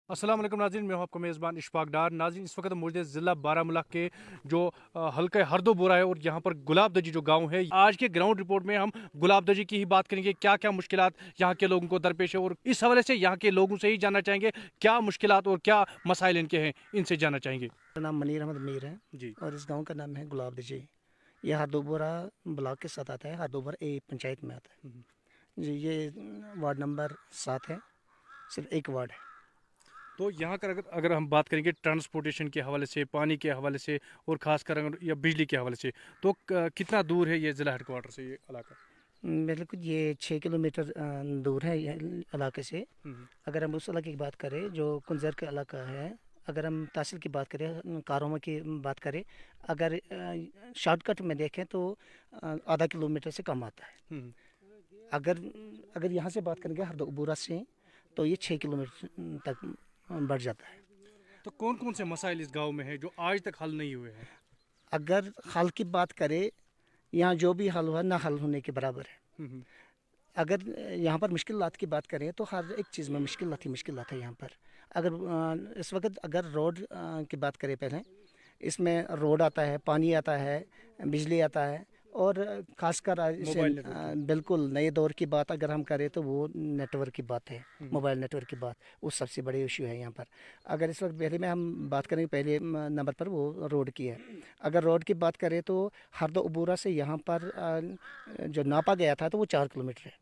अस्सलाम वालेकुम नाज़रीन, मैं हूं आपका मेज़बान इशफाक डार। नाज़रीन, इस वक्त मौजूद है ज़िला बारामूला के जो हल्का हरदोबोरा है और यहाँ पर गुलाब दजी जो गांव है। आज के ग्राउंड रिपोर्ट में हम गुलाब दजी की ही बात करेंगे, क्या क्या मुश्किलात यहाँ के लोगों को दरपेश है और इस हवाले से यहाँ के लोगों से ही जानना चाहेंगे क्या मुश्किलात और क्या मसाइल इनके हैं, इनसे जानना चाहेंगे। मेरा नाम मनीर अहमद मीर है जी और इस गांव का नाम है गुलाब दजी। ये हरदोबोरा ब्लॉक के साथ आता है, हरदोबोरा ए पंचायत में आता है जी। ये वार्ड नंबर 7 है, सिर्फ एक वार्ड है। तो यहाँ कर अगर हम बात करेंगे ट्रांसपोर्टेशन के हवाले से, पानी के हवाले से और ख़ासकर अगर या बिजली के हवाले से, तो कितना दूर है ये ज़िला हेडक्वार्टर से ये इलाका? बिल्कुल, ये 6 किलोमीटर दूर है ये इलाके से। हम्म, अगर हम उस इलाके की बात करें जो कुंजर का इलाका है, अगर हम तहसील की बात करें, कारोमा की बात करें, अगर शॉर्टकट में देखें तो आधा किलोमीटर से कम आता है। हम्म। अगर अगर यहाँ से बात करेंगे हरदोबोरा से, तो ये 6 किलोमीटर तक बढ़ जाता है। तो कौन कौन से मसाइल इस गांव में हैं जो आज तक हल नहीं हुए हैं? अगर हल की बात करें, यहाँ जो भी हल हुआ ना हल होने के बराबर है। हम्म, अगर यहाँ पर मुश्किलात की बात करें तो हर एक चीज़ में मुश्किलात है यहाँ पर। अगर इस वक्त अगर रोड की बात करें, पहले इसमें रोड आता है, पानी आता है, बिजली आता है, और खासकर इसे मोबाइल नेटवर्क की। बिल्कुल नए दौर की बात अगर हम करें तो वो नेटवर्क की बात है, हम्म, मोबाइल नेटवर्क की बात। वो सबसे बड़ी इशू है यहाँ पर। अगर इस वक्त पहले में हम बात करें, पहले नंबर पर वो रोड की है। अगर रोड की बात करें तो हरदोबोरा से यहाँ पर जो नापा गया था तो वो 4 किलोमीटर है।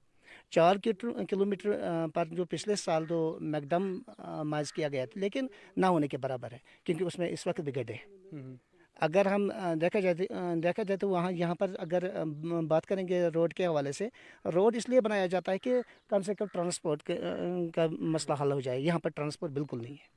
4 किलोमीटर पर जो पिछले साल जो मैकडम माइज किया गया था, लेकिन ना होने के बराबर है, क्योंकि उसमें इस वक्त भी गड्ढे हैं। हम्म। अगर हम देखा जाए तो वहाँ यहाँ पर अगर बात करेंगे रोड के हवाले से, रोड इसलिए बनाया जाता है कि कम से कम ट्रांसपोर्ट का मसला हल हो जाए। यहाँ पर ट्रांसपोर्ट बिल्कुल नहीं है।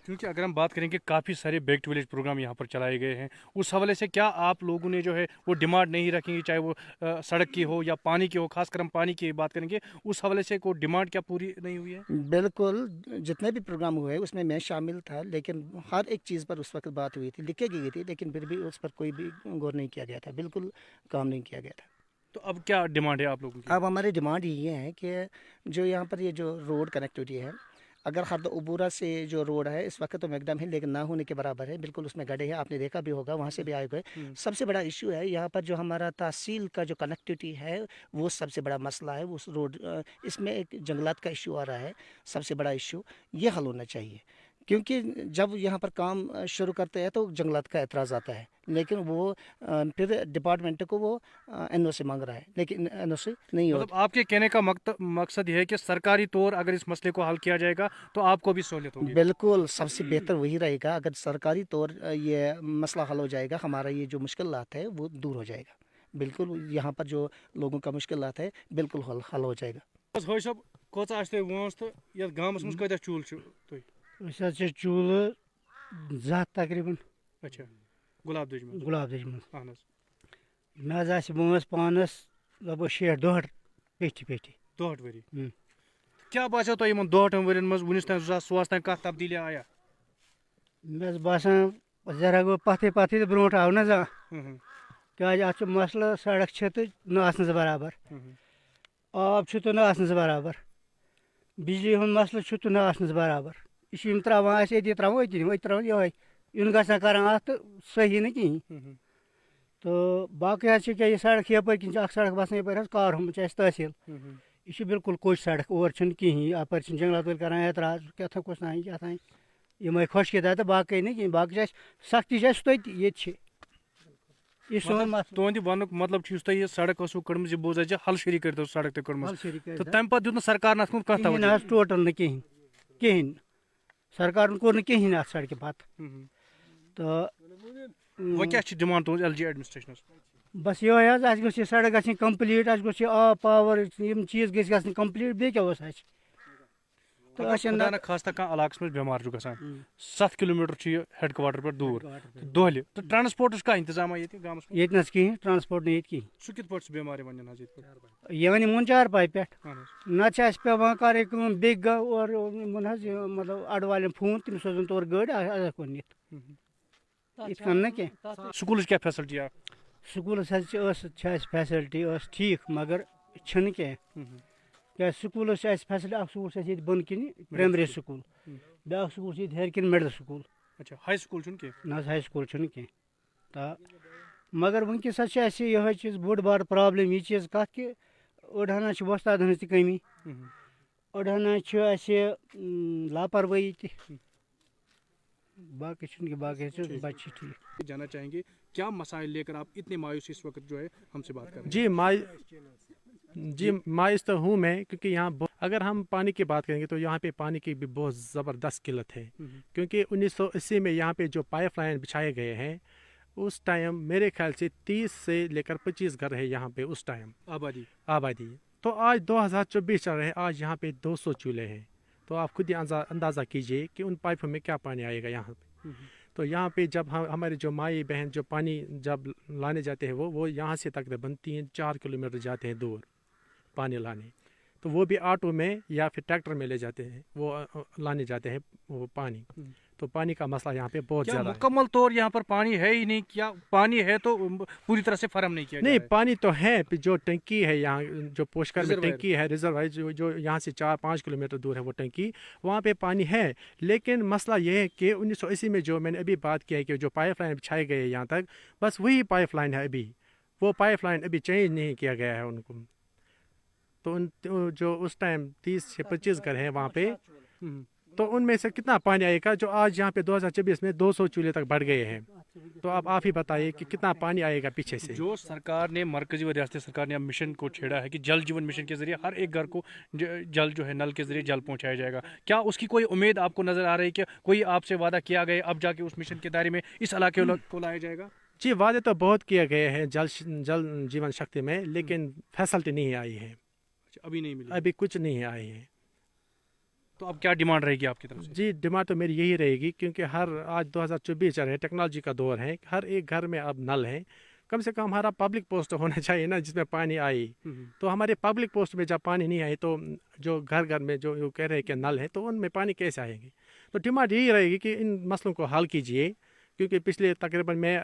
क्योंकि अगर हम बात करेंगे काफ़ी सारे बैक टू विलेज प्रोग्राम यहाँ पर चलाए गए हैं, उस हवाले से क्या आप लोगों ने जो है वो डिमांड नहीं रखेंगे, चाहे वो सड़क की हो या पानी की हो? खासकर हम पानी की बात करेंगे, उस हवाले से कोई डिमांड क्या पूरी नहीं हुई है? बिल्कुल, जितने भी प्रोग्राम हुए उसमें मैं शामिल था, लेकिन हर एक चीज़ पर उस वक्त बात हुई थी, लिखी गई थी, लेकिन फिर भी उस पर कोई भी गौर नहीं किया गया था, बिल्कुल काम नहीं किया गया था। तो अब क्या डिमांड है आप लोगों की? अब हमारी डिमांड ये है कि जो यहाँ पर ये जो रोड कनेक्टिविटी है, अगर हरदोबोरा से जो रोड है इस वक्त तो मैकडम है, लेकिन ना होने के बराबर है, बिल्कुल उसमें गड्ढे हैं, आपने देखा भी होगा, वहाँ से भी आए हुए। हम्म, सबसे बड़ा इशू है यहाँ पर जो हमारा तहसील का जो कनेक्टिविटी है, वो सबसे बड़ा मसला है। उस रोड इसमें एक जंगलात का इशू आ रहा है, सबसे बड़ा इशू ये हल होना चाहिए। क्योंकि जब यहाँ पर काम शुरू करते हैं तो जंगलात का एतराज़ आता है, लेकिन वो फिर डिपार्टमेंट को वो एनओसी मांग रहा है, लेकिन एनओसी नहीं हो। मतलब आपके कहने का मकसद यह है कि सरकारी तौर अगर इस मसले को हल किया जाएगा तो आपको भी सहूलियत होगी। बिल्कुल, सबसे बेहतर वही रहेगा। अगर सरकारी तौर ये मसला हल हो जाएगा, हमारा ये जो मुश्किलात है वो दूर हो जाएगा। बिल्कुल, यहाँ पर जो लोगों का मुश्किलात है बिल्कुल हल हो जाएगा। भाई साहब, कोचा आछ तोय वोंस तो यथ गामस मज कतः चूल छु तुय? أسۍ حظ چھِ چوٗلہٕ 200 تقریٖباً अच्छा, गुलाब दज मज। گۄلاب دٔجہِ منٛز. اہن حظ مےٚ حظ آسہِ وٲنٛس پانَس لگ بگ 6-2 پیٚٹھی. 2 ؤری ہُم. کیا باسیو تۄہہِ یِمن 2 ؤرین منٛز وُنیُس تام 2016 تام کانٛہہ تبدیٖلی آیا؟ مےٚ حظ باسان ذرا گوٚو پَتھٕے تہٕ برونٛٹھ آو نہ زانٛہہ. ہُم، کیٛازِ اَتھ چھُ مسلہٕ سڑک چھِ تہٕ نہٕ آسنَس برابر. ہُم، آب چھُ تہٕ نہٕ آسنَس برابر. بجلی ہُنٛد مسلہٕ چھُ تہٕ نہٕ آسنَس برابر. یہِ چھِ یِم ترٛاوان اَسہِ ییٚتی ترٛاوو أتی أتی ترٛاوان یِہوے یُن گژھان کران اَتھ تہٕ صحیح نہٕ کِہیٖنۍ. ہُم. تہٕ باقٕے حظ چھِ کیٛاہ یہِ سڑک یَپٲرۍ کِنۍ چھِ اکھ سڑک وَسان یَپٲرۍ حظ کارہُم چھِ اَسہِ تحصیٖل. یہِ چھِ بِلکُل کوٚش سڑک، اور چھُنہٕ کِہیٖنۍ. اَپٲرۍ چھِنہٕ جنٛگلات وٲلۍ کران اعتراض کیٛاہ کُس تانۍ کیٛاہ تانۍ یِمے خۄشکی دار تہٕ باقٕے نہٕ کِہیٖنۍ. باقٕے چھِ اَسہِ سختی چھِ اَسہِ تٔتی ییٚتہِ چھِ. یہِ چھُ سون مسلہٕ. تُہنٛدِ وننُک مطلب چھُ یُس تۄہہِ یہِ سڑک ٲسوٕ کٔڑمٕژ یہِ بوٗز اَسہِ ہلشری کٔرِتھ ٲس سڑک تہِ کٔڑمٕژ ہلشری کٔرِتھ تہٕ تَمہِ پتہٕ دیُت نہٕ سرکارن اَتھ کُن کانٛہہ کِہیٖنۍ نہٕ توجہ. حظ ٹوٹل نہٕ کِہیٖنۍ کِہیٖنۍ. سرکارن کوٚر نہٕ کِہیٖنۍ اَتھ سڑکہِ پتہٕ. تہٕ وۄنۍ کیٛاہ چھِ ڈِمانڈ تُہنٛز ایل جی ایڈمنسٹریشنس؟ بس یِہوے حظ اَسہِ گٔژھ یہِ سڑک گژھٕنۍ کمپلیٖٹ. اَسہِ گوٚژھ یہِ آب پاور یِم چیٖز گٔژھۍ گژھٕنۍ کمپلیٖٹ. بیٚیہِ کیٛاہ اوس اَسہِ تہٕ أسۍ چھِ خدا نہ خاستہ کانٛہہ علاقس منٛز بٮ۪مار چھُ گژھان 7 کِلوٗمیٖٹر چھُ یہِ ہیڈ کوارٹر پٮ۪ٹھ دوٗر تہٕ دۄہلہِ تہٕ ٹرانسپورٹٕچ کانٛہہ انتظامہ ییٚتہِ گامس منٛز؟ ییٚتہِ نہٕ حظ کِہیٖنۍ ٹرانسپوٹ نہٕ ییٚتہِ کِہیٖنۍ. سُہ کِتھ پٲٹھۍ چھُ بٮ۪مار یِوان نِنہٕ حظ ییٚتہِ پٮ۪ٹھ؟ یِوان یِمن چارپاے پٮ۪ٹھ. اہن حظ. نتہٕ چھِ اَسہِ پیٚوان کَرٕنۍ کٲم بیٚکہِ گامہٕ اورٕ یِمن حظ یہِ مطلب اَڈٕ والٮ۪ن فون تِم سوزان تورٕ گٲڑۍ اَسہِ ہٮ۪کو نِتھ. یِتھ کٔنۍ نہٕ کینٛہہ. سکوٗلٕچ کیٛاہ فیسلٹی آ؟ سکوٗلس حظ چھِ اَسہِ فیسلٹی ٲس ٹھیٖک مگر چھِنہٕ کینٛہہ. کیا سکول فیسلٹی اخ سکول سے بن کن پرائمری سکول بیاکھ سکول سے ہیر کن مڈل سکول اچھا ہائی سکول چھُنہٕ کینٛہہ نا ہائی سکول کی مگر ونکس یہ چیز بوڑ بار پرابلم یہ چیز کت کہ اڑہنا وستاد ہن تہ کمی اڑہنا لاپروی باقی بچے ٹھیک جانا چاہیں گے کیا مسائل لے کر آپ اتنے مایوس اس وقت جو ہے ہم سے بات کر رہے ہیں؟ جی مایوس تو ہوں میں، کیونکہ یہاں اگر ہم پانی کی بات کریں گے تو یہاں پہ پانی کی بھی بہت زبردست قلت ہے، کیونکہ 1980 میں یہاں پہ جو پائپ لائن بچھائے گئے ہیں اس ٹائم میرے خیال سے 30 سے لے کر 25 گھر ہے یہاں پہ اس ٹائم آبادی، تو آج 2024 چل رہے ہیں، آج یہاں پہ 200 چولہے ہیں، تو آپ خود ہی اندازہ کیجئے کہ ان پائپوں میں کیا پانی آئے گا یہاں پہ۔ تو یہاں پہ جب ہمارے جو مائی بہن جو پانی جب لانے جاتے ہیں وہ یہاں سے تقریباً 3-4 کلومیٹر جاتے ہیں دور پانی لانے، تو وہ بھی آٹو میں یا پھر ٹریکٹر میں لے جاتے ہیں، وہ لانے جاتے ہیں وہ پانی، تو پانی کا مسئلہ یہاں پہ بہت زیادہ ہے۔ مکمل طور یہاں پر پانی ہے ہی نہیں، کیا پانی ہے تو پوری طرح سے فراہم نہیں کیا نہیں، پانی تو ہے، جو ٹنکی ہے یہاں جو پوشکر میں ٹنکی ہے ریزروائر جو یہاں سے 4-5 کلومیٹر دور ہے وہ ٹنکی، وہاں پہ پانی ہے، لیکن مسئلہ یہ ہے کہ 1980 میں جو میں نے ابھی بات کی ہے کہ جو پائپ لائن بچھائے گئے یہاں تک، بس وہی پائپ لائن ہے ابھی، وہ پائپ لائن ابھی چینج نہیں کیا گیا ہے ان کو، تو جو اس ٹائم 30 سے 25 گھر ہیں وہاں پہ، تو ان میں سے کتنا پانی آئے گا جو آج یہاں پہ 2024 میں 200 چولہے تک بڑھ گئے ہیں، تو اب آپ ہی بتائیے کہ کتنا پانی آئے گا پیچھے سے۔ جو سرکار نے مرکزی و ریاستی سرکار نے اب مشن کو چھیڑا ہے کہ جل جیون مشن کے ذریعے ہر ایک گھر کو جل جو ہے نل کے ذریعے جل پہنچایا جائے گا، کیا اس کی کوئی امید آپ کو نظر آ رہی ہے کہ کوئی آپ سے وعدہ کیا گیا اب جا کے اس مشن کے دائرے میں اس علاقے کو لایا جائے گا؟ جی وعدے تو بہت کیے گئے ہیں جل جیون شکتی میں، لیکن فیسلٹی نہیں آئی ہے، ابھی نہیں ملی، ابھی کچھ نہیں آئی ہے۔ تو اب کیا ڈیمانڈ رہے گی آپ کی طرف سے؟ جی ڈیمانڈ تو میری یہی رہے گی، کیونکہ آج 2024 چل رہے ہیں، ٹیکنالوجی کا دور ہے، ہر ایک گھر میں اب نل ہے، کم سے کم ہمارا پبلک پوسٹ ہونا چاہیے نا جس میں پانی آئی، تو ہمارے پبلک پوسٹ میں جب پانی نہیں آئے تو جو گھر گھر میں جو کہہ رہے ہیں کہ نل ہے تو ان میں پانی کیسے آئیں گے؟ تو ڈیمانڈ یہی رہے گی کہ ان مسئلوں کو حل کیجیے، کیونکہ پچھلے تقریباً میں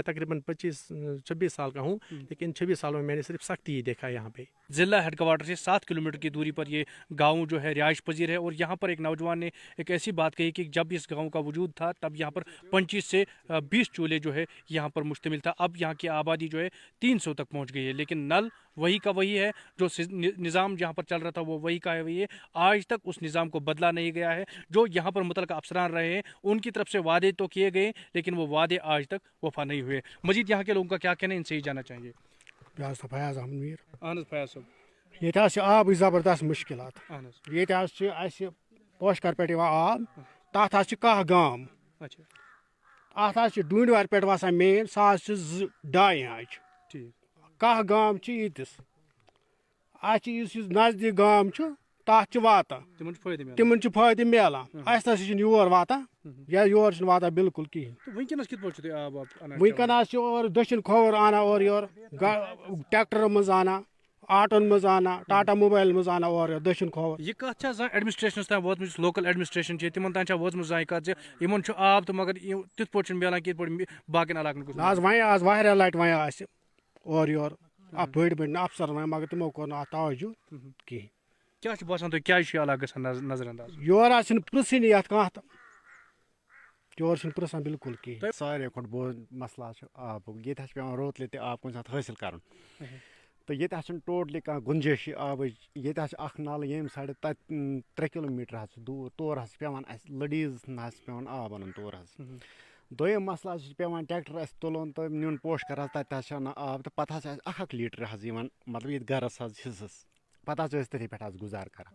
تقریباً 25-26 سال کا ہوں، لیکن 26 سالوں میں نے صرف سختی ہی دیکھا ہے یہاں پہ۔ ضلع ہیڈ کوارٹر سے 7 کلومیٹر کی دوری پر یہ گاؤں جو ہے رہائش پذیر ہے، اور یہاں پر ایک نوجوان نے ایک ایسی بات کہی کہ جب اس گاؤں کا وجود تھا تب یہاں پر 25 سے 20 چولہے جو ہے یہاں پر مشتمل تھا، اب یہاں کی آبادی جو ہے 300 تک پہنچ گئی ہے، لیکن نل وہی کا وہی ہے، جو نظام جہاں پر چل رہا تھا وہ وہی کا ہے وہی ہے، آج تک اس نظام کو بدلا نہیں گیا ہے۔ جو یہاں پر متعلقہ افسران رہے ہیں ان کی طرف سے وعدے تو کیے گئے لیکن وہ وعدے آج تک وفا نہیں ہوئے۔ مزید یہاں کے لوگوں کا کیا کہنا ہے، ان سے ہی جانا چاہیں گے۔ فیاض احمد میر فیاض صاحب، یہ آب زبردست مشکلات، یہ پوشکر پہ آب تک کاہ گام، ات ڈونڈوار پہ وسان مین سہ 2.5 آنچ، کاہ گام یتس اس نزدیک گام تک واتان تمن فائدہ ملان، اس نسا یور واتان یا یور واتان بالکل کہین۔ ونکس اور دچھن کھوور انا اور یور ٹریکٹر مز انا، آٹون مز انا، ٹاٹا موبائل مز انا اور دچھن کھوور۔ یہ کت ایڈمنسٹریشنس تام ووتمت، یس لوکل ایڈمنسٹریشن تمن تام ووتمت زان کت زن آب تو مگر تت پہ ملان کہ باقین علاقن کو آز واریاہ لٹہ ون اور یور بڑ بڑ افسر مگر تمو کور نا توجہ کہین۔ کیا باسان تھی کیا علاقہ گژھان نظر انداز؟ یور پرژھنی ات کھانا، یور پرژھان بالکل کہین۔ ساروی کھۄتہٕ بوٚڑ مسلہٕ چھُ آبُک، ییٚتہِ چھُ پیٚوان روتلہِ تہِ آب کُنہِ ساتہٕ حٲصِل کَرُن، تہٕ ییٚتہِ چھُنہٕ ٹوٹلی کانٛہہ گُنجٲیشی آبٕچ، ییٚتہِ چھُ اکھ نل ییٚمہِ سایڈٕ تتہِ 3 کِلوٗمیٖٹر چھُ دوٗر، تور چھُ پیٚوان اَسہِ لٔڈیٖز چھُ پیٚوان آب اَنُن تور حظ۔ دوٚیِم مسلہٕ چھُ پیٚوان ٹریکٹر اَسہِ تُلُن تہٕ نیُن پوشکر حظ، تتہِ حظ چھُ اَنان آب تہٕ پتہٕ حظ چھُ اَسہِ 1 لیٖٹر حظ یِوان مطلب ییٚتہِ گرس حظ حِصس، پتہٕ حظ چھِ أسۍ تٔتھی پٮ۪ٹھ حظ گُزارٕ کران۔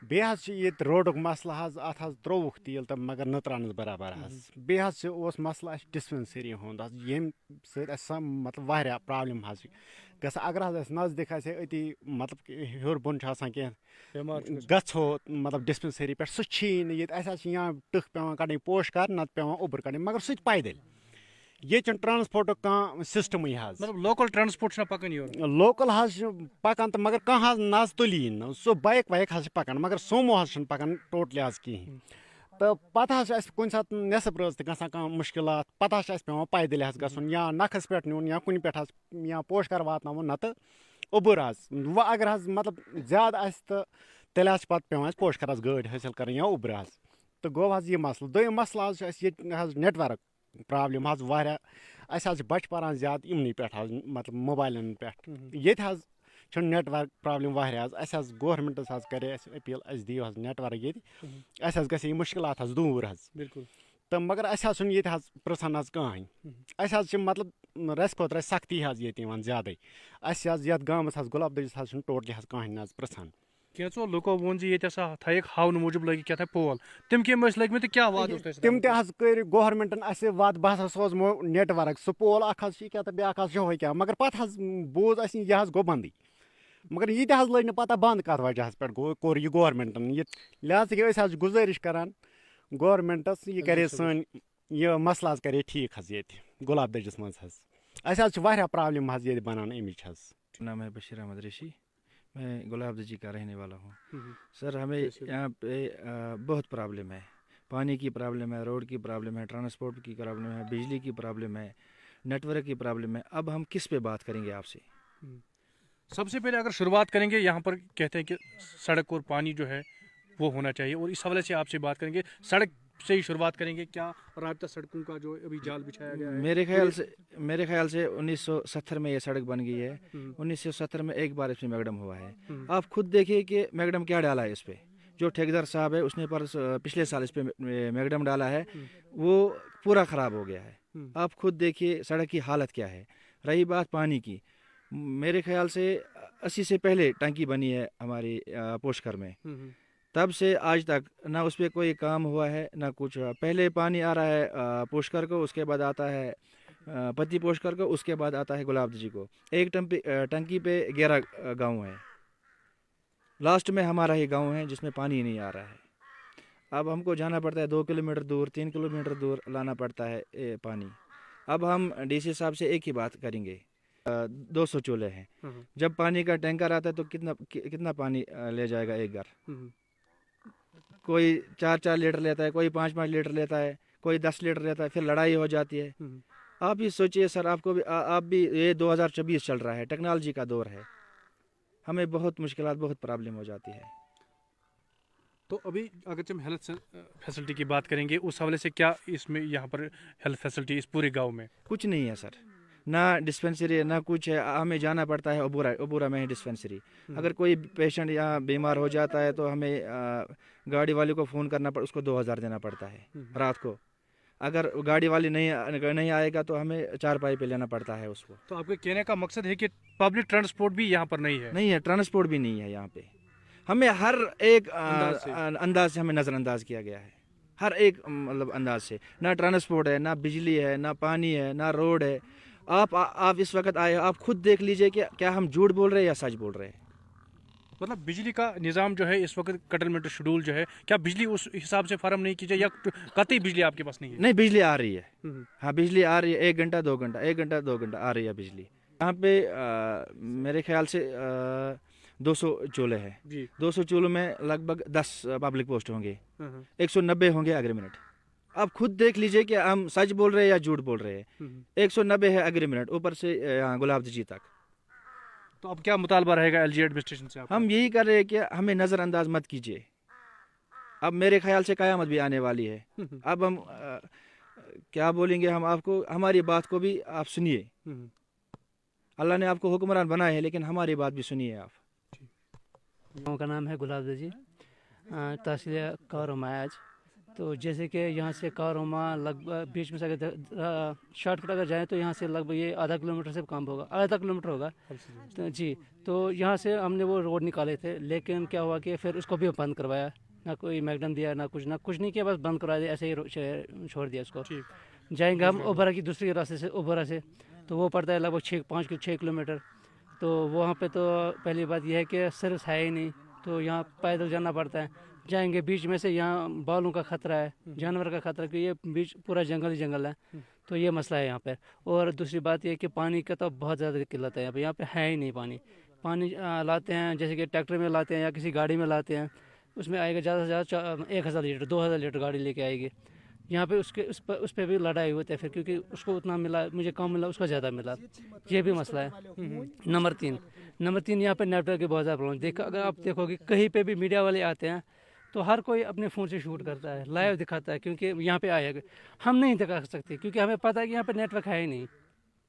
بیٚیہِ حظ چھِ ییٚتہِ روڈُک مسلہٕ حظ، اتھ حظ ترٛووُکھ تیٖل تہٕ مگر نہٕ ترٛاونَس برابر حظ۔ بیٚیہِ حظ اوس مسلہٕ اَسہِ ڈِسپینسٔری ہُنٛد حظ، ییٚمہِ سۭتۍ اَسہِ مطلب واریاہ پرابلِم حظ چھِ گژھان۔ اگر حظ اَسہِ نزدیٖک آسہِ ہے أتی مطلب ہیوٚر بۄن چھُ آسان کینٛہہ گژھو مطلب ڈِسپینسٔری پٮ۪ٹھ، سُہ چھِیی نہٕ ییٚتہِ، اَسہِ حظ چھِ یا ٹٕکھ پیٚوان کَڑٕنۍ پوشکر نتہٕ پیٚوان اوٚبُر کَڑٕنۍ، مگر سُہ تہِ پیدٔلۍ، ییٚتہِ چھُنہٕ ٹرانسپوٹُک کانٛہہ سِسٹمٕے حظ۔ مطلب لوکل ٹرانسپوٹ چھُنہ پکان یور؟ لوکل حظ چھُ پکان تہٕ مگر کانٛہہ حظ نہ حظ تُلی نہٕ، سُہ بایک وایک حظ چھِ پکان مگر سومو حظ چھُنہٕ پکان ٹوٹلی حظ کِہینۍ۔ تو پتہ کُنہِ ساتہٕ نٮ۪صٕف رٲژ تہِ گژھان کانٛہہ مُشکِلات پتہ چھِ اَسہِ پٮ۪وان پیدٔلۍ حظ گژھُن یا نکھس پٮ۪ٹھ نیُن یا کُنہِ پٮ۪ٹھ حظ یا پوشکر واتناوُن نتہٕ اوٚبُر حظ وۄنۍ اگر حظ مطلب زیادٕ آسہِ تہٕ تیٚلہِ حظ چھِ پتہٕ پٮ۪وان اَسہِ پوشکر حظ گٲڑۍ حٲصِل کَرٕنۍ یا اوٚبرٕ حظ تہٕ گوٚو حظ یہِ مسلہٕ دوٚیِم مسلہٕ حظ چھُ اَسہِ ییٚتہِ حظ نٮ۪ٹؤرٕک پرٛابلِم حظ واریاہ اَسہِ حظ چھِ بچہِ پران زیادٕ یِمنٕے پٮ۪ٹھ حظ مطلب موبایلَن پٮ۪ٹھ ییٚتہِ حظ چھُنہٕ نٮ۪ٹؤرٕک پرٛابلِم واریاہ حظ اَسہِ حظ گورمٮ۪نٛٹَس حظ کَرے اَسہِ أپیٖل اَسہِ دِیِو حظ نٮ۪ٹؤرٕک ییٚتہِ اَسہِ حظ گژھِ ہے یہِ مُشکِلات حظ دوٗر حظ بالکل تہٕ مگر اَسہِ حظ چھُنہٕ ییٚتہِ حظ پِرٛژھان حظ کٕہٕنۍ اَسہِ حظ چھِ مطلب رَسہِ کھۄتہٕ رَسہِ سختی حظ ییٚتہِ یِوان زیادَے اَسہِ حظ یَتھ گامَس حظ گۄلاب دٔجِس حظ چھُنہٕ ٹوٹلی حظ کٕہٕنۍ حظ پِرٛژھان کینٛژو لُکو ووٚن زِ ییٚتہِ ہسا تھایِکھ ہاونہٕ موٗجوٗب لٲگِکھ کیٛاہ تھانۍ پول تِم کیٚمۍ ٲسۍ لٔگۍمٕتۍ تہٕ کیٛاہ وعدٕ اوس تۄہہِ تِم تہِ حظ کٔرۍ گورمٮ۪نٛٹَن اَسہِ وعدٕ بہٕ ہسا سوزمو نٮ۪ٹؤرٕک سُہ پول اَکھ حظ چھِ کیٛاہ تہٕ بیٛاکھ حظ چھِ یِہوٚے کیٛاہ مگر پَتہٕ حظ بوٗز اَسہِ یہِ حظ گوٚو بنٛدٕے مگر یہِ تہِ حظ لٔج نہٕ پَتہ بنٛد کَتھ وجہَس پٮ۪ٹھ کوٚر یہِ گورمٮ۪نٛٹَن یہِ لہٰذا کہِ أسۍ حظ چھِ گُزٲرِش کَران گورمٮ۪نٛٹَس یہِ کَرے سٲنۍ یہِ مسلہٕ حظ کَرے ٹھیٖک حظ ییٚتہِ گۄلاب دٔجِس منٛز حظ اَسہِ حظ چھِ واریاہ پرٛابلِم حظ ییٚتہِ بَنان اَمِچ حظ نام ہے بشیر احمد ریشی میں گلاب دجی کا رہنے والا ہوں سر ہمیں یہاں پہ بہت پرابلم ہے پانی کی پرابلم ہے روڈ کی پرابلم ہے ٹرانسپورٹ کی پرابلم ہے بجلی کی پرابلم ہے نیٹ ورک کی پرابلم ہے اب ہم کس پہ بات کریں گے آپ سے سب سے پہلے اگر شروعات کریں گے یہاں پر کہتے ہیں کہ سڑک اور پانی جو ہے وہ ہونا چاہیے اور اس حوالے سے آپ سے بات کریں گے سڑک سے ہی شروعات کریں گے کیا رابطہ سڑکوں کا جو ابھی جال بچھایا گیا ہے میرے خیال سے 1970 میں یہ سڑک بن گئی ہے 1970 میں ایک بار اس میں میگڈم ہوا ہے آپ خود دیکھیے کہ میگڈم کیا ڈالا ہے اس پہ جو ٹھیکیدار صاحب ہے اس نے پچھلے سال اس پہ میگڈم ڈالا ہے وہ پورا خراب ہو گیا ہے آپ خود دیکھیے سڑک کی حالت کیا ہے رہی بات پانی کی میرے خیال سے 80 سے پہلے ٹنکی بنی ہے ہماری پوشکر میں تب سے آج تک نہ اس پہ کوئی کام ہوا ہے نہ کچھ ہوا پہلے پانی آ رہا ہے پوشکر کو اس کے بعد آتا ہے پتی پوشکر کو اس کے بعد آتا ہے گلاب دجی کو ایک ٹنکی پہ 11 گاؤں ہیں لاسٹ میں ہمارا ہی گاؤں ہے جس میں پانی نہیں آ رہا ہے اب ہم کو جانا پڑتا ہے 2 کلومیٹر دور 3 کلومیٹر دور لانا پڑتا ہے پانی اب ہم ڈی سی صاحب سے ایک ہی بات کریں گے 200 چولہے ہیں جب پانی کا ٹینکر آتا ہے تو کتنا پانی لے جائے گا ایک گھر کوئی 4 لیٹر لیتا ہے کوئی 5 لیٹر لیتا ہے کوئی 10 لیٹر لیتا ہے پھر لڑائی ہو جاتی ہے آپ ہی سوچئے سر آپ بھی یہ 2024 چل رہا ہے ٹیکنالوجی کا دور ہے ہمیں بہت مشکلات بہت پرابلم ہو جاتی ہے تو ابھی اگرچہ ہم ہیلتھ فیسلٹی کی بات کریں گے اس حوالے سے کیا اس میں یہاں پر ہیلتھ فیسلٹی اس پورے گاؤں میں کچھ نہیں ہے سر نہ ڈسپینسری نہ کچھ ہے ہمیں جانا پڑتا ہے عبورہ میں ہے ڈسپینسری اگر کوئی پیشنٹ یہاں بیمار ہو جاتا ہے تو ہمیں گاڑی والے کو فون کرنا اس کو 2000 دینا پڑتا ہے رات کو اگر گاڑی والی نہیں آئے گا تو ہمیں 4 پائی پہ لینا پڑتا ہے اس کو تو آپ کے کہنے کا مقصد ہے کہ پبلک ٹرانسپورٹ بھی یہاں پر نہیں ہے ٹرانسپورٹ بھی نہیں ہے یہاں پہ ہمیں ہر ایک انداز سے ہمیں نظر انداز کیا گیا ہے ہر ایک مطلب انداز سے نہ ٹرانسپورٹ ہے نہ بجلی ہے نہ پانی ہے نہ روڈ ہے آپ اس وقت آئے آپ خود دیکھ لیجئے کہ کیا ہم جھوٹ بول رہے ہیں یا سچ بول رہے ہیں مطلب بجلی کا نظام جو ہے اس وقت کٹلمنٹ شیڈول جو ہے کیا بجلی اس حساب سے فراہم نہیں کی جائے یا قطعی بجلی آپ کے پاس نہیں ہے نہیں بجلی آ رہی ہے ہاں بجلی آ رہی ہے 1 گھنٹہ 2 گھنٹہ 1 گھنٹہ 2 گھنٹہ آ رہی ہے بجلی یہاں پہ میرے خیال سے 200 چولہے ہیں 200 چولہوں میں لگ بھگ 10 پبلک پوسٹ ہوں گے 190 ہوں گے اگریمنٹ آپ خود دیکھ لیجئے کہ ہم سچ بول رہے ہیں یا جھوٹ بول رہے ہیں 190 ہے اگریمنٹ اوپر سے گلاب دجی تک تو اب کیا مطالبہ رہے گا ایل جی ایڈمنسٹریشن سے ہم یہی کر رہے ہیں کہ ہمیں نظر انداز مت کیجیے اب میرے خیال سے قیامت بھی آنے والی ہے اب ہم کیا بولیں گے ہم آپ کو ہماری بات کو بھی آپ سنیے اللہ نے آپ کو حکمران بنائے ہے لیکن ہماری بات بھی سنیے آپ گاؤں کا نام ہے گلاب دجی تحصیل کاروما ہے آج تو جیسے کہ یہاں سے کاروما لگ بھگ بیچ میں سے اگر شارٹ کٹ اگر جائیں تو یہاں سے لگ بھگ یہ آدھا کلومیٹر سے کم ہوگا آدھا کلومیٹر ہوگا جی تو یہاں سے ہم نے وہ روڈ نکالے تھے لیکن کیا ہوا کہ پھر اس کو بھی بند کروایا نہ کوئی میگڈم دیا نہ کچھ نہیں کیا بس بند کروا دیا ایسے ہی چھوڑ دیا اس کو جائیں گے ہم اوبرا کی دوسری راستے سے اوبرا سے تو وہ پڑتا ہے لگ بھگ 6 کلومیٹر تو وہاں پہ تو پہلی بات یہ ہے کہ سروس ہے ہی نہیں تو یہاں پیدل جانا پڑتا ہے جائیں گے بیچ میں سے یہاں بالوں کا خطرہ ہے جانور کا خطرہ کہ یہ بیچ پورا جنگل ہی جنگل ہے تو یہ مسئلہ ہے یہاں پہ اور دوسری بات یہ ہے کہ پانی کا تو بہت زیادہ قلت ہے یہاں پہ ہے ہی نہیں پانی لاتے ہیں جیسے کہ ٹریکٹر میں لاتے ہیں یا کسی گاڑی میں لاتے ہیں उसमें आएगा ज़्यादा से ज़्यादा 1000 लीटर 2000 लीटर गाड़ी लेके आएगी। यहाँ पे उस पर भी लड़ाई होती है फिर, क्योंकि उसको उतना मिला, मुझे कम मिला, उसको ज़्यादा मिला, ये भी मसला है। नंबर तीन यहाँ पे नेटवर्क की बहुत ज़्यादा प्रॉब्लम। देखो, अगर आप देखोगे कहीं पे भी मीडिया वाले आते हैं तो हर कोई अपने फ़ोन से शूट करता है, लाइव दिखाता है, क्योंकि यहाँ पे आएगा। हम नहीं दिखा सकते क्योंकि हमें पता है कि यहाँ पे नेटवर्क है ही नहीं।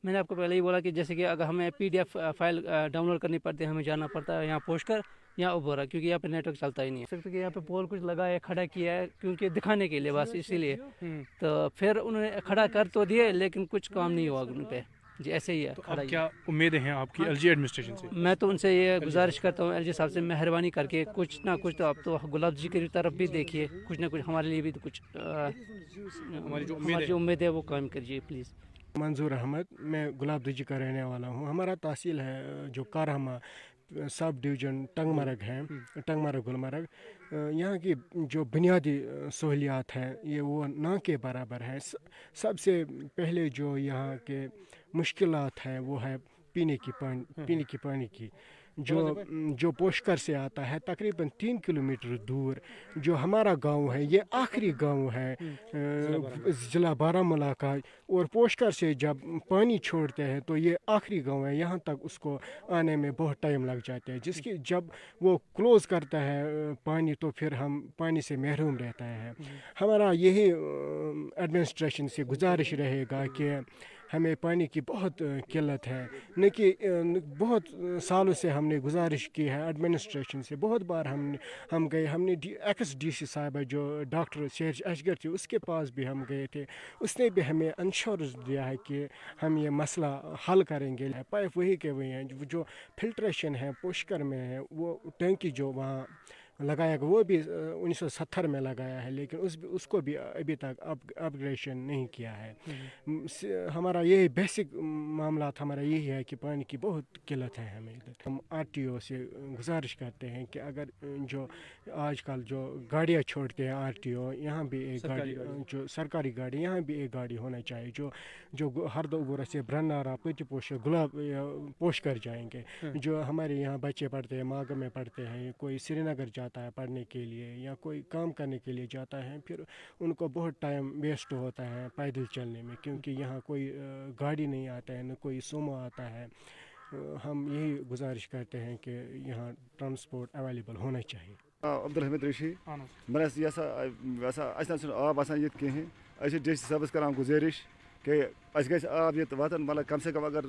मैंने आपको पहले ही बोला कि जैसे कि अगर हमें PDF फाइल डाउनलोड करनी पड़ती है, हमें जाना पड़ता है यहाँ पोस्टर या उबोरा, क्योंकि यहाँ पे नेटवर्क चलता ही नहीं है। सकते कि यहाँ पे पोल कुछ लगा है, खड़ा किया है क्योंकि दिखाने के लिए बस, इसीलिए। तो फिर उन्होंने खड़ा कर तो दिए लेकिन कुछ काम नहीं हुआ उन पे जी, ऐसे ही है। तो अब क्या उम्मीदें हैं आपकी LG एडमिनिस्ट्रेशन से? मैं तो उनसे ये गुजारिश करता हूँ LG साहब से, मेहरबानी करके कुछ ना कुछ तो आप तो गुलाब जी की तरफ भी देखिए, कुछ ना कुछ हमारे लिए भी तो कुछ हमारी जो उम्मीद है वो काम कीजिए प्लीज़। मंजूर अहमद, मैं गुलाब दजी का रहने वाला हूँ। हमारा तहसील है जो कारहमा सब डिवीज़न टंगमरग है, टंगमरग गुलमर्ग। यहाँ की जो बुनियादी सहूलियात हैं ये वो ना के बराबर है। सबसे पहले जो यहाँ के मुश्किलात हैं वो है पीने की पानी की, जो पोशकर से आता है तकरीबन 3 किलोमीटर दूर। जो हमारा गांव है ये आखिरी गांव है ज़िला बारामूला का, और पोशकर से जब पानी छोड़ते हैं तो ये आखिरी गांव है, यहाँ तक उसको आने में बहुत टाइम लग जाता है। जिसकी जब वो क्लोज़ करता है पानी तो फिर हम पानी से महरूम रहता है। हमारा यही एडमिनिस्ट्रेशन से गुजारिश रहेगा कि हमें पानी की बहुत किल्लत है। न कि बहुत सालों से हमने गुजारिश की है एडमिनिस्ट्रेशन से, बहुत बार हम गए। हमने एक्स-DC साहब जो डॉक्टर शेर असगर थे उसके पास भी हम गए थे, उसने भी हमें इंश्योरेंस दिया है कि हम ये मसला हल करेंगे। पाइप वही के वही हैं, जो फिल्ट्रेशन है पुष्कर में है, वो टैंकी जो वहाँ लगाया गया वो भी 1970 में लगाया है, लेकिन उसको भी अभी तक अपग्रेडेशन नहीं किया है। हमारा यही बेसिक मामला हमारा यही है कि पानी की बहुत किल्लत है हमें इधर। हम RTO से गुजारिश करते हैं कि अगर जो आजकल जो गाड़ियाँ छोड़ते हैं RTO, यहाँ भी एक गाड़ी जो सरकारी गाड़ी, यहाँ भी एक गाड़ी होना चाहिए जो हरदोबुरा से ब्रनारा पतिपोश गुलाब पोश कर जाएंगे। जो हमारे यहाँ बच्चे पढ़ते हैं, माग में पढ़ते हैं, कोई श्रीनगर जाता है पढ़ने के लिए या कोई काम करने के लिए जाता है, फिर उनको बहुत टाइम वेस्ट होता है पैदल चलने में, क्योंकि यहाँ कोई गाड़ी नहीं आता है, न कोई सोमो आता है। हम यही गुजारिश करते हैं कि यहाँ ट्रांसपोर्ट अवेलेबल होना चाहिए। अब्दुल हमीद ऋषि मैं आब ये कहें DC साहबस कर गुजारिश कि गि आब ये वातन, मतलब कम से कम अगर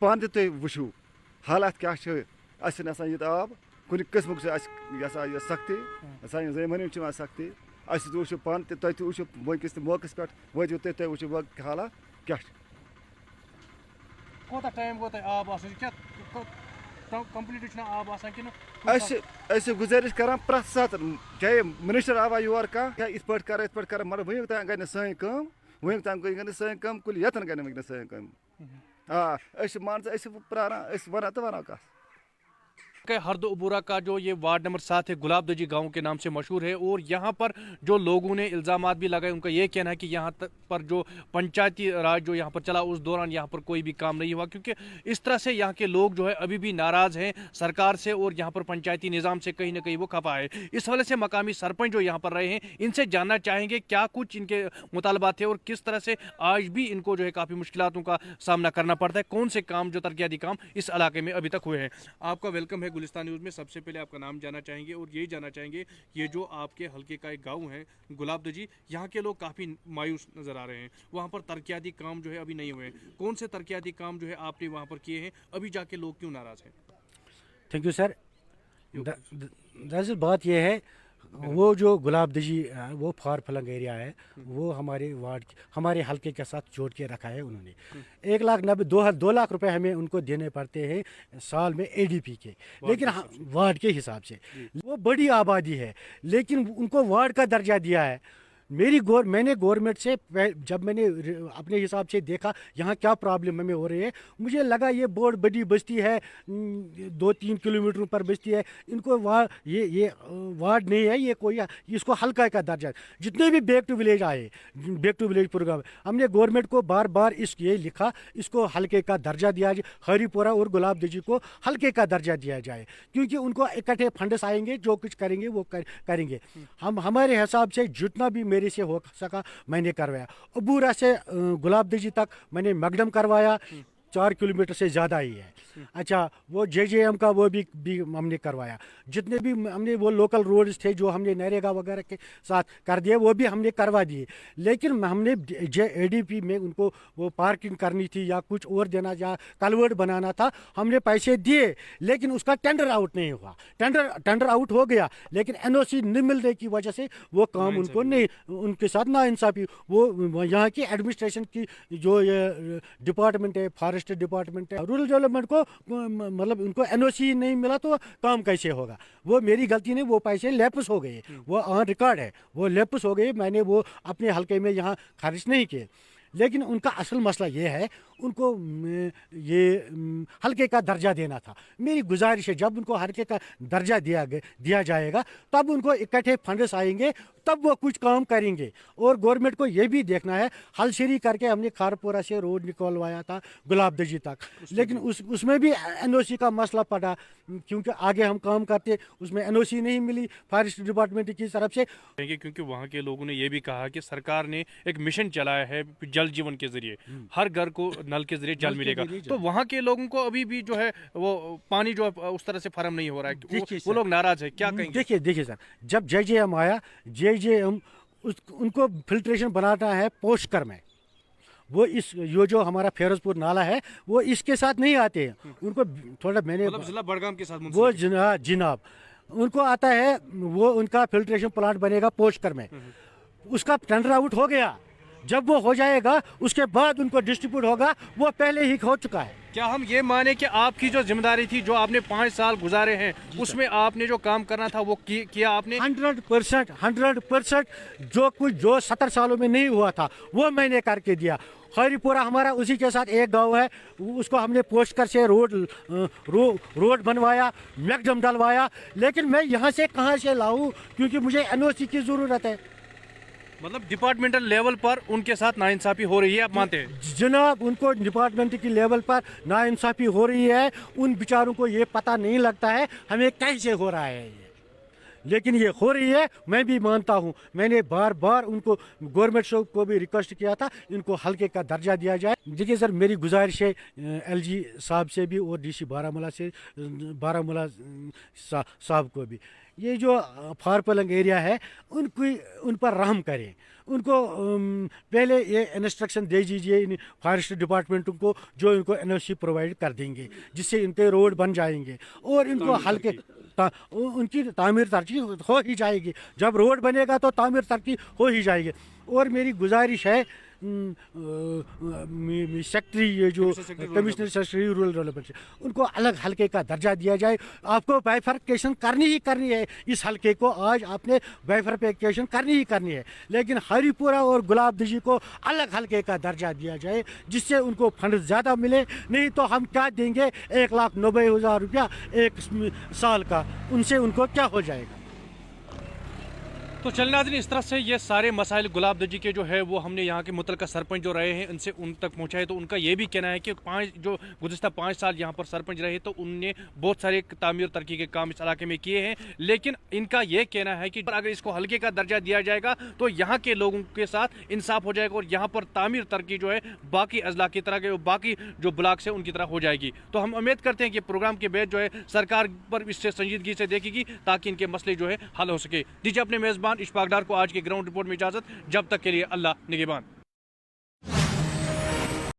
पान तुम वो हालात क्या ये आब कुछ किस्म से सख्ती सान जमीन सख्ती वो पान तुम वो वस मौके पे वो तुम वो हालात क्या टाइम गो आब कंप्लीट आब गुजारिश कर प्रत सात चाहे मिनिस्टर आवा योर कह इत कर मगर वन तक गई सन कम, वन तक गई सन कम कुल यतन गई वन सन कम। मान प्रान वन तो वन कह हरदो उबूरा का जो ये वार्ड नंबर 7 है गुलाब दजी गांव के नाम से मशहूर है, और यहाँ पर जो लोगों ने इल्ज़ामात भी लगाए, उनका ये कहना है कि यहाँ पर जो पंचायती राज जो यहाँ पर चला उस दौरान यहाँ पर कोई भी काम नहीं हुआ, क्योंकि इस तरह से यहाँ के लोग जो है अभी भी नाराज़ हैं सरकार से और यहाँ पर पंचायती निज़ाम से कहीं ना कहीं वो खफा है। इस वजह से मकामी सरपंच जो यहाँ पर रहे हैं, इनसे जानना चाहेंगे क्या कुछ इनके मुतालबात थे और किस तरह से आज भी इनको जो है काफ़ी मुश्किलातों का सामना करना पड़ता है, कौन से काम जो तरक्याती काम इस इलाके में अभी तक हुए हैं। आपका वेलकम है गुलिस्तान न्यूज़ में। सबसे पहले आपका नाम जानना चाहेंगे और यही जानना चाहेंगे ये जो आपके हल्के का एक गांव है गुलाब दजी, यहाँ के लोग काफ़ी मायूस नज़र आ रहे हैं, वहाँ पर तरक्याती काम जो है अभी नहीं हुए। कौन से तरक्याती काम जो है आपने वहाँ पर किए हैं, अभी जाके लोग क्यों नाराज़ हैं? Thank you sir. दरअसल बात यह है, वो जो गुलाब दजी वो फार फलंग एरिया है, वो हमारे वार्ड हमारे हल्के के साथ जोड़ के रखा है उन्होंने। 1,90,2 लाख रुपए हमें उनको देने पड़ते हैं साल में ADP के, लेकिन वार्ड के हिसाब से वो बड़ी आबादी है, लेकिन उनको वार्ड का दर्जा दिया है मैंने गवर्नमेंट से जब मैंने अपने हिसाब से देखा यहाँ क्या प्रॉब्लम हमें हो रही है, मुझे लगा ये बहुत बड़ी बस्ती है, 2-3 किलोमीटर पर बस्ती है, इनको ये वार्ड नहीं है, ये कोई इसको हल्का का दर्जा। जितने भी बैक टू विलेज आए, बैक टू विलेज प्रोग्राम, हमने गवर्नमेंट को बार बार ये लिखा, इसको हल्के का दर्जा दिया जाए, हरीपुरा और गुलाब दजी को हल्के का दर्जा दिया जाए, क्योंकि उनको इकट्ठे फंड्स आएंगे, जो कुछ करेंगे वो करेंगे। हम हमारे हिसाब से जितना भी मेरे से हो सका मैंने करवाया। अबूरा से गुलाब दजी तक मैंने मैकडम करवाया, 4 किलोमीटर से ज़्यादा ही है। अच्छा, वो JJM का वो भी हमने करवाया। जितने भी हमने वो लोकल रोड्स थे जो हमने नरेगा वगैरह के साथ कर दिए, वो भी हमने करवा दिए। लेकिन हमने ADP में उनको वो पार्किंग करनी थी या कुछ और देना या कलवर्ट बनाना था, हमने पैसे दिए, लेकिन उसका टेंडर आउट नहीं हुआ। टेंडर आउट हो गया, लेकिन NOC नहीं मिलने की वजह से वो काम उनको नहीं, उनके साथ नाइंसाफ़ी। वो यहाँ की एडमिनिस्ट्रेशन की जो ये डिपार्टमेंट है, फॉरेस्ट डिपार्टमेंट है, रूरल डेवलपमेंट को मतलब उनको NOC नहीं मिला तो काम कैसे होगा। वो मेरी गलती नहीं, वो पैसे लेप्स हो गए, वो ऑन रिकॉर्ड है, वो लेप्स हो गए, मैंने वो अपने हल्के में यहाँ खारिज नहीं किए। लेकिन उनका असल मसला ये है, उनको ये हल्के का दर्जा देना था। मेरी गुजारिश है, जब उनको हल्के का दर्जा दिया जाएगा, तब उनको इकट्ठे फंड्स आएंगे, तब वो कुछ काम करेंगे। और गवर्नमेंट को ये भी देखना है, हलशरी करके हमने खारपुरा से रोड निकलवाया था गुलाब दजी तक, लेकिन उसमें भी NOC का मसला पड़ा, क्योंकि आगे हम काम करते उसमें NOC नहीं मिली फॉरेस्ट डिपार्टमेंट की तरफ से। क्योंकि वहाँ के लोगों ने ये भी कहा कि सरकार ने एक मिशन चलाया है जल जीवन के जरिए, हर घर को नल के जरिए जल मिलेगा, तो वहाँ के लोगों को अभी भी जो है वो पानी जो है उस तरह से फराहम नहीं हो रहा है, वो लोग नाराज है, क्या कहेंगे? देखिए सर, जब JJM आया, JJM उनको फिल्ट्रेशन बनाना है पोस्टकर में, वो ये जो हमारा फिरोजपुर नाला है वो इसके साथ नहीं आते हैं, उनको थोड़ा मैंने जिला बड़गाम के साथ वो जनाब उनको आता है, वो उनका फिल्ट्रेशन प्लांट बनेगा पोस्टकर में, उसका टेंडर आउट हो गया। जब वो हो जाएगा उसके बाद उनको डिस्ट्रीब्यूट होगा, वो पहले ही हो चुका है। क्या हम ये माने कि आपकी जो जिम्मेदारी थी, जो आपने 5 साल गुजारे हैं, उसमें आपने जो काम करना था वो किया आपने? 100% जो 70 सालों में नहीं हुआ था वो मैंने करके दिया। हरीपुरा हमारा उसी के साथ एक गांव है, उसको हमने पोस्टकर से रोड बनवाया, मैकडम डलवाया, लेकिन मैं यहाँ से कहाँ से लाऊं, क्योंकि मुझे NOC की ज़रूरत है। मतलब डिपार्टमेंटल लेवल पर उनके साथ नाइंसाफी हो रही है, आप मानते हैं? जनाब, उनको डिपार्टमेंट की लेवल पर नाइंसाफी हो रही है, उन बेचारों को ये पता नहीं लगता है हमें कैसे हो रहा है ये, लेकिन ये हो रही है, मैं भी मानता हूँ। मैंने बार बार उनको गवर्नमेंट को भी रिक्वेस्ट किया था, इनको हल्के का दर्जा दिया जाए। देखिए सर, मेरी गुजारिश है LG साहब से भी और DC बारामूला साहब को भी, ये जो फारपलंग एरिया है उन पर रहम करें, उनको पहले ये इंस्ट्रक्शन दे दीजिए फॉरेस्ट डिपार्टमेंट को, जो इनको NOC प्रोवाइड कर देंगे, जिससे इनके रोड बन जाएंगे और इनको हल्के उनकी तामीर तरक्की हो ही जाएगी। जब रोड बनेगा तो तामीर तरक्की हो ही जाएगी। और मेरी गुजारिश है सेक्रेटरी, ये जो कमिश्नर सेक्रेटरी रूरल डेवलपमेंट, उनको अलग हल्के का दर्जा दिया जाए। आपको बाइफर्केशन करनी ही करनी है, इस हल्के को आज आपने बाइफर्केशन करनी ही करनी है, लेकिन हरीपुरा और गुलाब दजी को अलग हल्के का दर्जा दिया जाए, जिससे उनको फंड ज़्यादा मिले। नहीं तो हम क्या देंगे 1,90,000 रुपया एक साल का, उनसे उनको क्या हो जाएगा। तो चलिए नाज़रीन, इस तरह से ये सारे मसाइल गुलाब दजी के जो है वो हमने यहाँ के मुतलका सरपंच जो रहे हैं उनसे उन तक पहुँचाए। तो उनका ये भी कहना है कि गुज़िश्ता 5 साल यहाँ पर सरपंच रहे तो उनने बहुत सारे तामीर तरक्की के काम इस इलाके में किए हैं, लेकिन इनका ये कहना है कि अगर इसको हल्के का दर्जा दिया जाएगा तो यहाँ के लोगों के साथ इंसाफ हो जाएगा और यहाँ पर तामीर तरक्की जो है बाकी अजला की तरह के बाकी जो ब्लॉक्स है उनकी तरह हो जाएगी। तो हम उम्मीद करते हैं कि प्रोग्राम के बाद जो है सरकार पर इससे संजीदगी से देखेगी ताकि इनके मसले जो है हल हो सके। दीजिए अपने मेज़बान इशफाक डार को आज के ग्राउंड रिपोर्ट में इजाज़त, जब तक के लिए अल्लाह निगहबान।